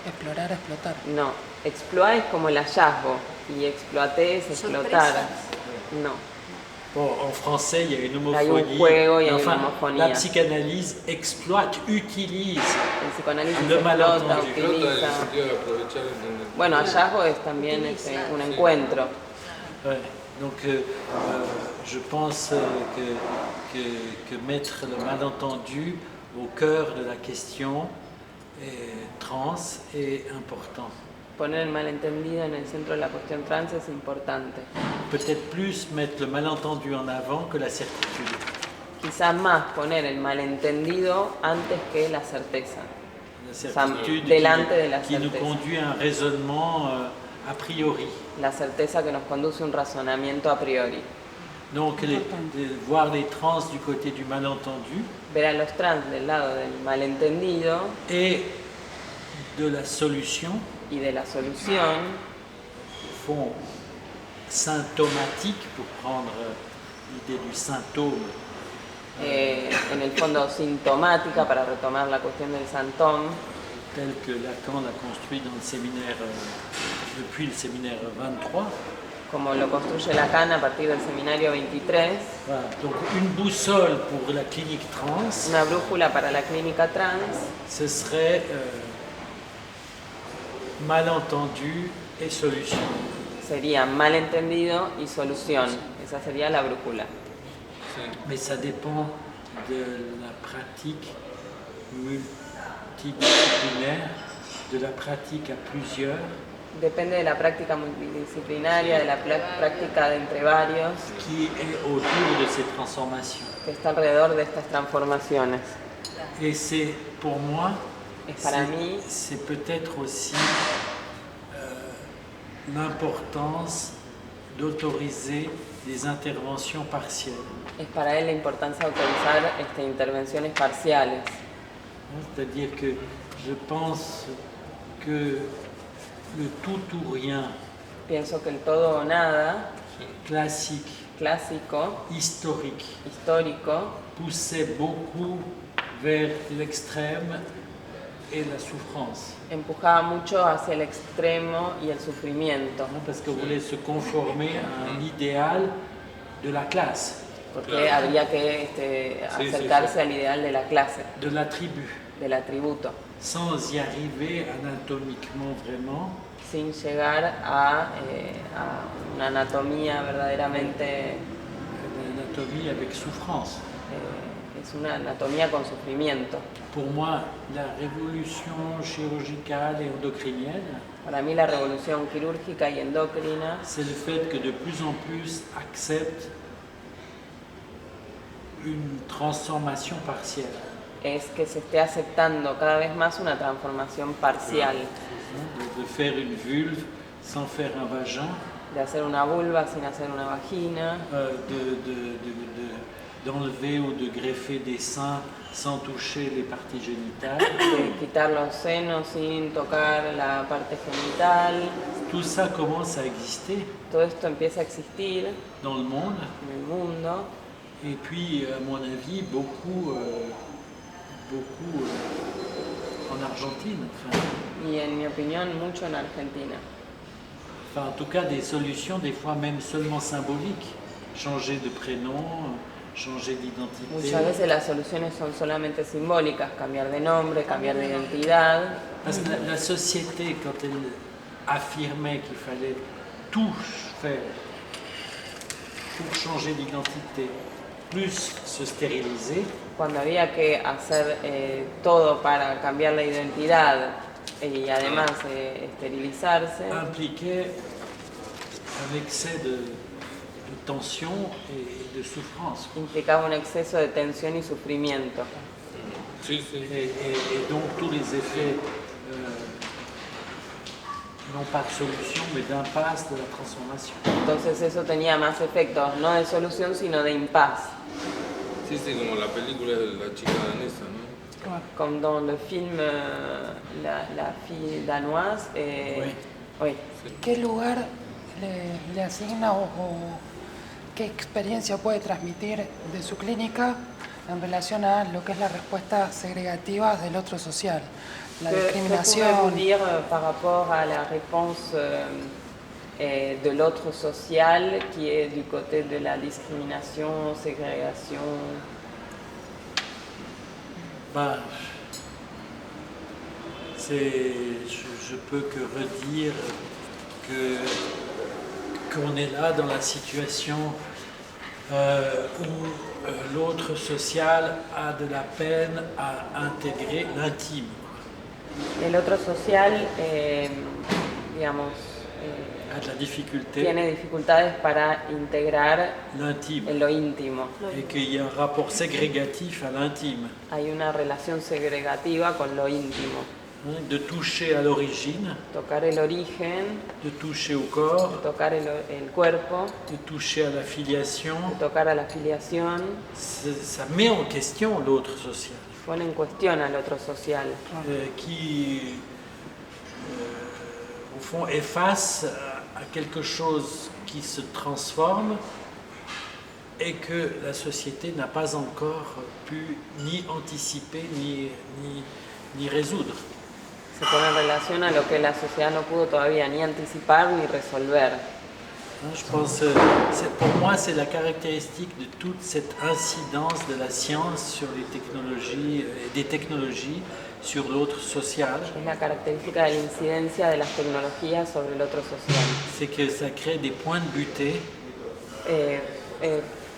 Explorar, explotar. no, exploit es como el hallazgo y exploité es explotar. Sorpresa. No. Bon, en français, il y a une Hay un homophonie. juego y hay Enfin, una homofonía. la psychanalyse exploite, utilise El psicoanálisis Le explota, malentendu. Explota en el utiliza. sentido de aprovechar el entendimiento. Bueno, hallazgo es también un encuentro. Ouais. Donc, je pense que mettre le malentendu au cœur de la question trans est important. Poner el malentendido en el centro de la cuestión trans es importante. Peut-être plus mettre le malentendu en avant que la certitude. quizás más poner el malentendido antes que la certeza. La certitude delante de la qui nous certeza. conduit à un raisonnement a priori. La certeza que nos conduce a un razonamiento a priori. Donc voir les trans du côté du malentendu Ver a los trans del lado del malentendido et de la solution y de la solución font symptomatique, pour prendre l'idée du symptôme, en el fondo sintomática, para retomar la cuestión del santón, tel que Lacan l'a construit dans le séminaire, depuis le séminaire 23. como lo construye Lacan a partir del seminario 23, Voilà. Donc une boussole pour la clinique trans, una brújula para la clínica trans ce serait malentendu et solution. sería malentendido y solución. Esa sería la brújula. Mais ça dépend de la pratique multidisciplinaire, de la pratique à plusieurs, Depende de la práctica multidisciplinaria, de la práctica de entre varios, qui est autour de ces transformations. que está alrededor de estas transformaciones. Et c'est pour moi, Es para mí, c'est peut-être aussi l'importance d'autoriser des interventions partielles. es para él la importancia de autorizar intervenciones parciales. C'est-à-dire que je pense que le tout ou rien Pienso que el todo o nada, classique, clásico, historique, histórico, poussait beaucoup vers l'extrême et la souffrance. empujaba mucho hacia el extremo y el sufrimiento, Parce qu'on voulait se conformer à un idéal de la classe, porque habría que acercarse al ideal de la clase, de la tribu, del atributo, sans y arriver anatomiquement vraiment, sin llegar a una anatomía verdaderamente, une anatomie avec souffrance. es una anatomía con sufrimiento. Pour moi, la révolution chirurgicale et endocrinienne, Para mí la revolución quirúrgica y endocrina c'est le fait que de plus en plus accepte une transformation partielle. es que se esté aceptando cada vez más una transformación parcial, De faire une vulve sans faire un vagin, de hacer una vulva sin hacer una vagina, d'enlever ou de greffer des seins sans toucher les parties génitales. de quitar los senos sin tocar la parte genital. Tout ça commence à exister Todo esto empieza a existir dans le monde. en el mundo Et puis, à mon avis, beaucoup en Argentine. y en mi opinión mucho en Argentina. Enfin, en tout cas, des solutions, des fois même seulement symboliques. Changer de prénom, changer d'identité. Muchas veces las soluciones son solamente simbólicas, cambiar de nombre, cambiar de identidad. Parce que la société, quand elle affirmait qu'il fallait tout faire pour changer d'identité, plus se stériliser, Cuando había que hacer todo para cambiar la identidad y además esterilizarse, impliquait un excès de tension et de souffrance. implicaba un exceso de tensión y sufrimiento. Sí, sí. Et donc tous les effets, non pas de solution, mais d'impasse de la transformation. Entonces eso tenía más efectos, no de solución, sino de impas. Sí, sí, como la película de la chica danesa, ¿no? Claro. Comme dans le film La fille danoise. Oui. ¿Qué lugar le asigna o qué experiencia puede transmitir de su clínica en relación a lo que es la respuesta segregativa del otro social? La Que discriminación. pouvez-vous dire par rapport à la réponse de l'autre social qui est du côté de la discrimination, ségrégation? Ben, je peux que redire qu'on est là dans la situation où l'autre social a de la peine à intégrer l'intime, El otro social, digamos, a de la difficulté tiene dificultades para integrar l'intime en lo íntimo. et qu'il y a un rapport ségrégatif à l'intime, Hay una relación segregativa con lo íntimo. hein, de toucher à l'origine, Tocar el origen, de toucher au corps, tocar el cuerpo, de toucher à la filiation, tocar a la filiación, ça met en question l'autre social, pone en cuestión al otro social, qui, au fond, est face à quelque chose qui se transforme et que la société n'a pas encore pu ni anticiper ni résoudre. se pone en relación a lo que la sociedad no pudo todavía ni anticipar ni resolver. Je pense, pour moi, c'est la caractéristique de toute cette incidence de la science sur les technologies et des technologies sur l'autre social, Es la característica de la incidencia de las tecnologías sobre el otro social. c'est que ça crée des points de butée,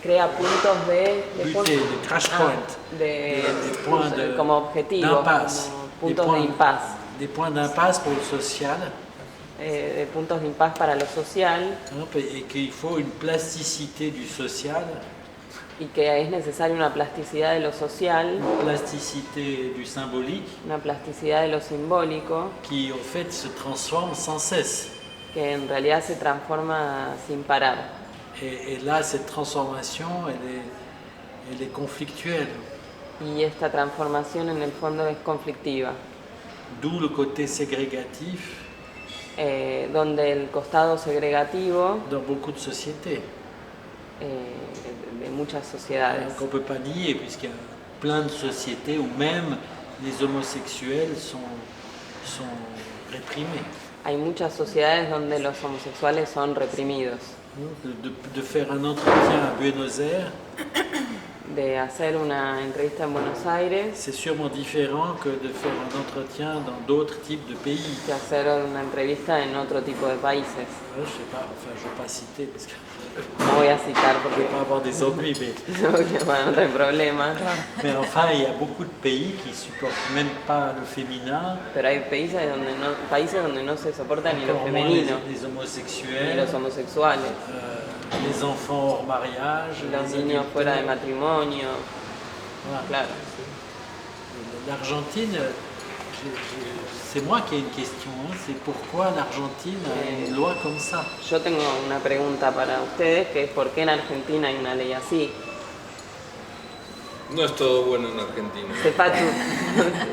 Crea puntos de butée, de crash point, des points como objetivos, d'impasse, como puntos de impasse, des points d'impasse pour le social, de puntos de impasse para lo social, hein, et qu'il faut une plasticité du social, y que es necesaria una plasticidad de lo social, une plasticité du symbolique, una plasticidad de lo simbólico, qui en fait se transforme sans cesse. que en realidad se transforma sin parar. Et là, cette transformation, elle est conflictuelle. Y esta transformación en el fondo es conflictiva, D'où le côté ségrégatif donde el costado segregativo dans beaucoup de sociétés. de muchas sociedades. Qu'on ne peut pas nier, puisqu'il y a plein de sociétés où même les homosexuels sont réprimés. Hay muchas sociedades donde los homosexuales son reprimidos. De faire un entretien à Buenos Aires, De hacer una entrevista en Buenos Aires, c'est sûrement différent que de faire un entretien dans d'autres types de pays. que hacer una entrevista en otro tipo de países. Je ne sais pas, enfin je ne vais pas citer parce que No voy a citar je ne porque vais pas avoir des ennuis, bueno, no hay problema. mais enfin il y a beaucoup de pays qui ne supportent même pas le féminin, Pero hay países donde no se soporta ni lo encore moins femenino, les ni homosexuels, los homosexuales, les enfants hors mariage, los les niños fuera de adultères. matrimonio. Voilà. Claro. L'Argentine, c'est moi qui ai une question, hein, c'est pourquoi l'Argentine a une loi comme ça. Yo tengo una pregunta para ustedes, que es ¿por qué en Argentina hay una ley así? No es todo bueno en Argentina.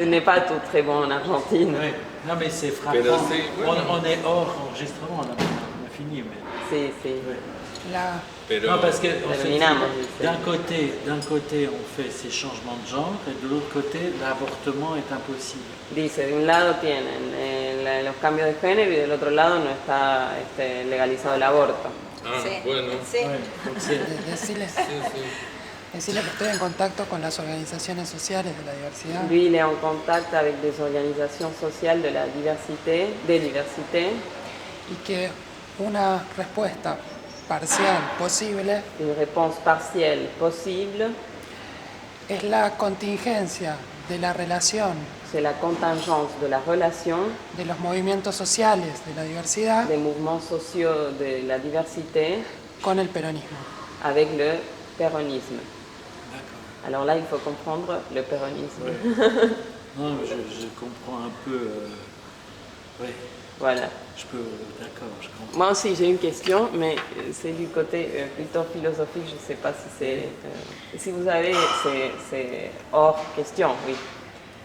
N'est pas tout très bon en Argentine. Ouais. Non mais c'est frappant. Pero sí, bueno. On est hors enregistrement, on a fini. Mais... Sí, sí. La, Pero Non, parce que en fait, Terminamos, d'un côté on fait ces changements de genre et de l'autre côté l'avortement est impossible. Dice, de un lado tienen los cambios de género y del otro lado no está legalizado el aborto. Sí. bueno. Sí. Ouais, donc c'est- decirles, Sí, sí. decirles que estoy en contacto con las organizaciones sociales de la diversidad Lui, il est en contact avec des organisations sociales de la diversité, y que una respuesta parcial posible une réponse partielle possible, es la contingencia de la relación c'est la contingence de la relation de los movimientos sociales de la diversidad des mouvements sociaux de la diversité con el peronismo. avec le péronisme. D'accord. Alors là, il faut comprendre le péronisme. Non, mais je comprends un peu. Oui, Voilà. je peux. D'accord, je comprends. Moi aussi, j'ai une question, mais c'est du côté plutôt philosophique. Je ne sais pas si c'est... si vous avez, c'est hors question, oui.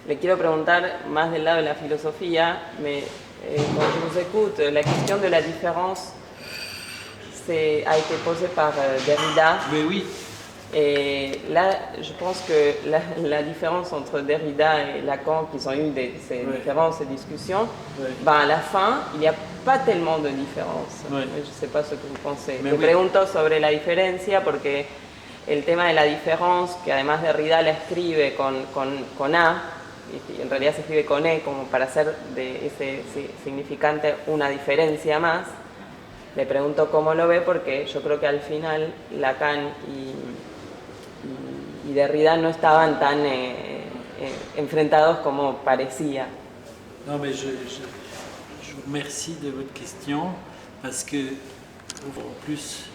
Le quiero preguntar más del lado de la filosofía, mais quand je vous écoute, la question de la différence a été posée par Derrida. Mais oui, Et là, je pense que la différence entre Derrida et Lacan, qui ont eu ces Ouais. différences et discussions, Ouais. ben à la fin, il n'y a pas tellement de différence. Ouais. Je ne sais pas ce que vous pensez. Mais Me oui. pregunto sobre la diferencia porque el tema de la diferencia, que además Derrida la escribe con A, y en realidad se escribe con E, como para hacer de ese significante una diferencia más, le pregunto cómo lo ve porque yo creo que al final Lacan y Derrida no estaban tan enfrentados como parecía. non, mais je vous remercie de votre question parce que, en plus,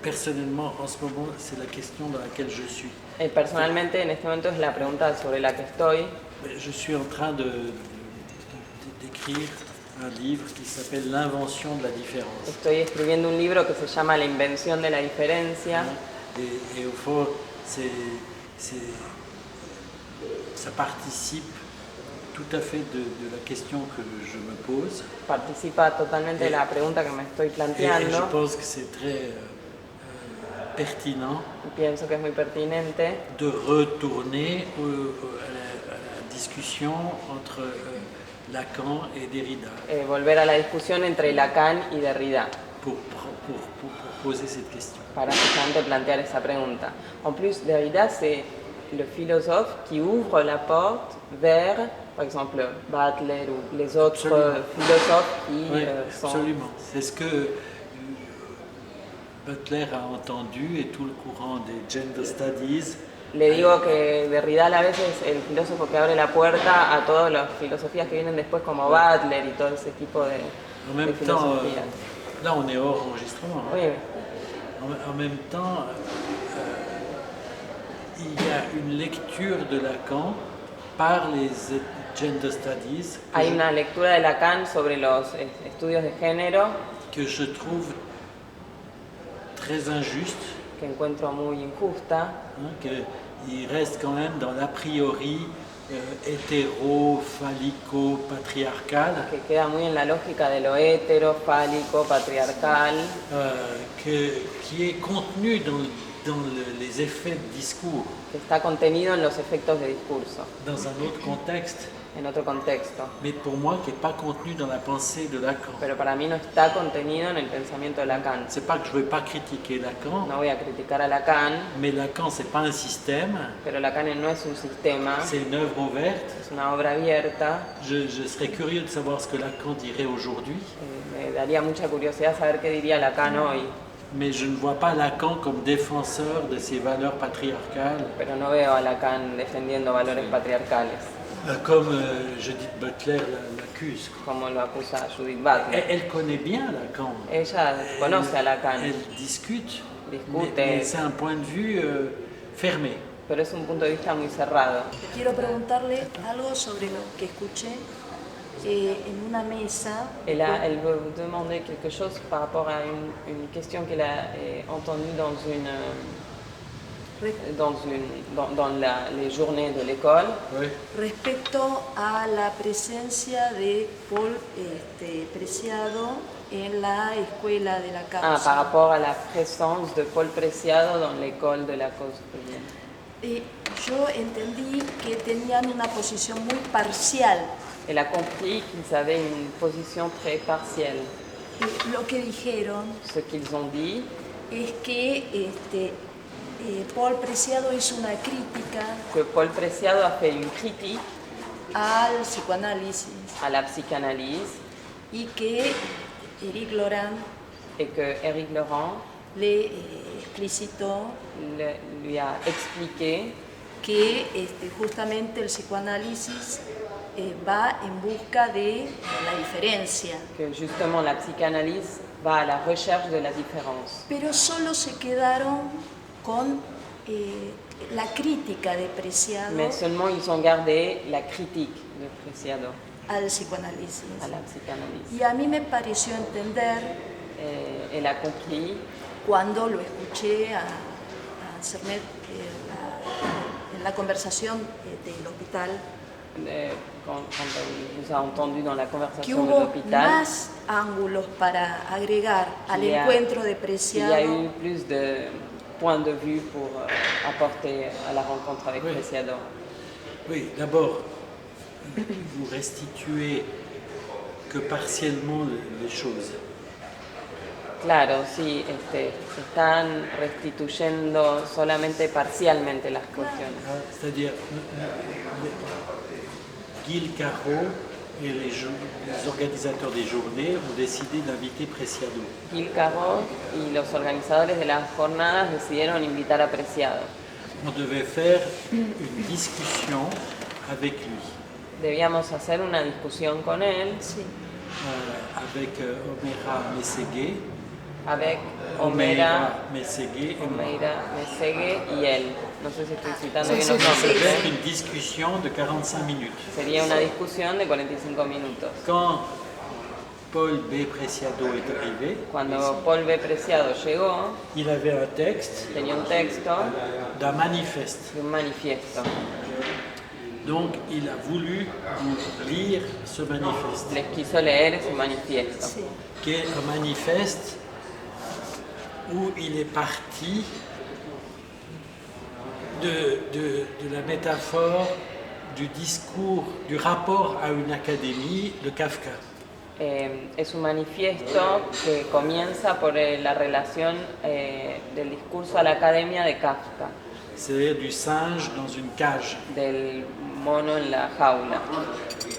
personnellement, en ce moment, c'est la question dans laquelle je suis. Personalmente, en este momento es la pregunta sobre la que estoy. Je suis en train d'écrire un livre qui s'appelle L'invention de la différence. Estoy escribiendo un libro que se llama La invención de la diferencia. Et au fond, ça participe tout à fait de la question que je me pose. Participa totalmente de la pregunta que me estoy Et je planteando. pense que c'est très pertinent Y pienso que es muy pertinente de retourner à la discussion entre Lacan et Derrida volver a la discusión entre Lacan y Derrida pour poser cette question. para justamente plantear esa pregunta. En plus, Derrida, c'est le philosophe qui ouvre la porte vers, par exemple, Butler ou les autres Absolument. philosophes qui Oui, sont... absolument. C'est ce que Butler a entendu et tout le courant des gender studies. Le digo que Derrida a la vez es el filósofo que abre la puerta a todas las filosofías que vienen después, como Butler y todo ese tipo de En même temps, filosofías. là on est hors enregistrement. Hein. Oui, En même temps, il y a une lecture de Lacan par les gender studies hay una lectura de Lacan sobre los estudios de género que je trouve très injuste, que encuentro muy injusta, hein, qu'il reste quand même dans l'a priori hétéro-phallico-patriarcal, que queda muy en la lógica de lo hetero, fálico, patriarcal, qui est contenu dans les effets de discours, que está contenido en los efectos de discurso, dans un autre contexte, en otro contexto. mais pour moi qui n'est pas contenu dans la pensée de Lacan. Pero para mí no está contenido en el pensamiento de Lacan. C'est pas que je ne veux pas critiquer Lacan, No voy a criticar a Lacan, mais Lacan c'est pas un système, pero Lacan no es un sistema, c'est une œuvre ouverte. es una obra abierta. Je serais curieux de savoir ce que Lacan dirait aujourd'hui, Me daría mucha curiosidad saber qué diría Lacan hoy, mais je ne vois pas Lacan comme défenseur de ces valeurs patriarcales, pero no veo a Lacan defendiendo valores patriarcales, comme Judith Butler l'accuse. como lo acusa Judith Butler. Elle connaît bien Lacan. Ella conoce a Lacan, Elle discute, Discute. mais c'est un point de vue fermé. pero es un punto de vista muy cerrado. Quiero preguntarle algo sobre lo que escuché en una mesa. Elle veut vous demander quelque chose par rapport à une question qu'elle a entendue les journées de l'école. Oui. Respecto a la presencia de Paul Preciado en la escuela de la Par causa. rapport à la présence de Paul Preciado dans l'école de la cause commune. Yo entendí que tenían una posición muy parcial. Elle a compris qu'ils avaient une position très partielle. Lo que dijeron Ce qu'ils ont dit, es que Paul Preciado hizo una crítica que Paul Preciado a fait une critique al psicoanálisis à la psychanalyse y que Eric Laurent et que Éric Laurent le explicitó lui a expliqué que justamente el psicoanálisis va en busca de la diferencia, que justement la psychanalyse va à la recherche de la différence. pero solo se quedaron con la crítica de Preciado Mais seulement ils ont gardé la critique de Preciado al psicoanálisis. à la psychanalyse. Y a mí me pareció entender, Elle a compris cuando lo escuché a Sermet en la conversación del hospital, quand elle nous a entendu dans la que conversation de hubo l'hôpital, más ángulos para agregar al qu'il y a- encuentro de il y a Preciado eu plus de points de vue pour apporter à la rencontre avec Oui. Preciado. Oui, d'abord, vous restituez que partiellement les choses. Claro, sí, se están restituyendo solamente parcialmente las cuestiones. C'est-à-dire, Gilles Caro et les organisateurs des journées ont décidé d'inviter Preciado. Gil Caro y los organizadores de las jornadas decidieron invitar a Preciado. On devait faire une discussion avec lui, Debíamos hacer una discusión con él, sí, avec Omeira Mesegué. Avec Omeira Mesegué et moi. Mesegué y él. No sé si estoy citando bien Sí, los sí, nombres. Ça va ¿eh? être une discussion de 45 minutes. Sería una discusión de 45 minutos. Quand Paul B. Preciado est arrivé, Cuando Paul B. Preciado llegó, il avait un texte tenía un texto d'un manifeste. de un manifiesto. Donc il a voulu nous lire ce manifeste, Les quiso leer ese manifiesto. Sí. qui est un manifeste où il est parti de la métaphore du discours, du rapport à une académie de Kafka. Es un manifiesto que comienza por la relación del discurso a la academia de Kafka, C'est-à-dire du singe dans une cage del mono en la jaula,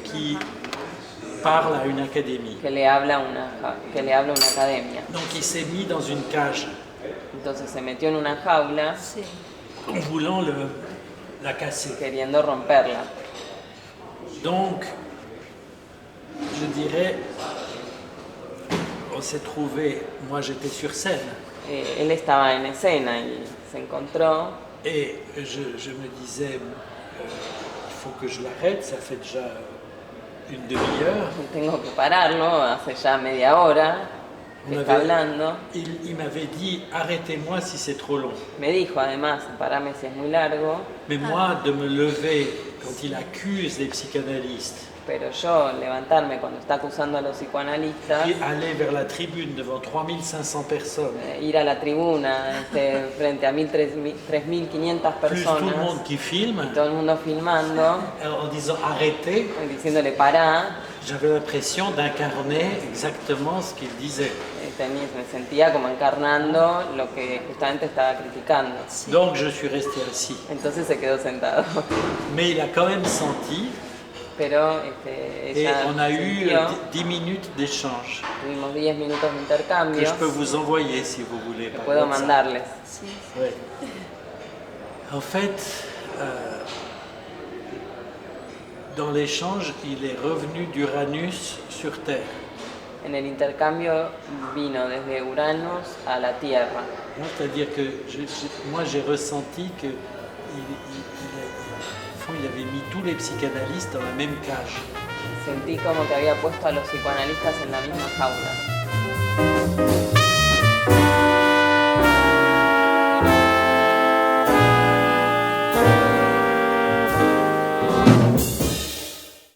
qui parle à une académie. que le habla a una academia. Donc il s'est mis dans une cage Entonces se metió en una jaula Sí. en voulant la casser. queriendo romperla. Donc, je dirais, on s'est trouvé, moi j'étais sur scène, Él estaba en escena y se encontró et je me disais, il faut que je l'arrête, ça fait déjà une demi-heure. tengo que pararlo, hace ya media hora que On está avait- hablando. il m'avait dit, arrêtez-moi si c'est trop long. Me dijo además, parame si es muy largo, Mais moi, de me lever quand il accuse les psychanalystes, pero yo levantarme cuando está acusando a los psicoanalistas, et aller vers la tribune devant 3500 personnes, ir a la tribuna frente a 3.500 plus tout le monde personas, qui filme, todo el mundo filmando, en disant arrêtez, diciéndole pará, j'avais l'impression d'incarner exactement ce qu'il disait. me sentía como encarnando lo que justamente estaba criticando. Donc je suis resté assis. Entonces se quedó sentado. Mais il a quand même senti, Pero et ella on a eu sintió, 10 minutes d'échange, tuvimos 10 minutos de que intercambio, je peux vous envoyer si vous voulez. que par puedo WhatsApp. mandarles. Sí. Ouais. En fait, dans l'échange, il est revenu d'Uranus sur Terre. En el intercambio vino desde Uranus a la Tierra. Non, c'est-à-dire que moi j'ai ressenti que il avait mis tous les psychanalystes dans la même cage. Sentí como que había puesto a los psicoanalistas en la misma jaula.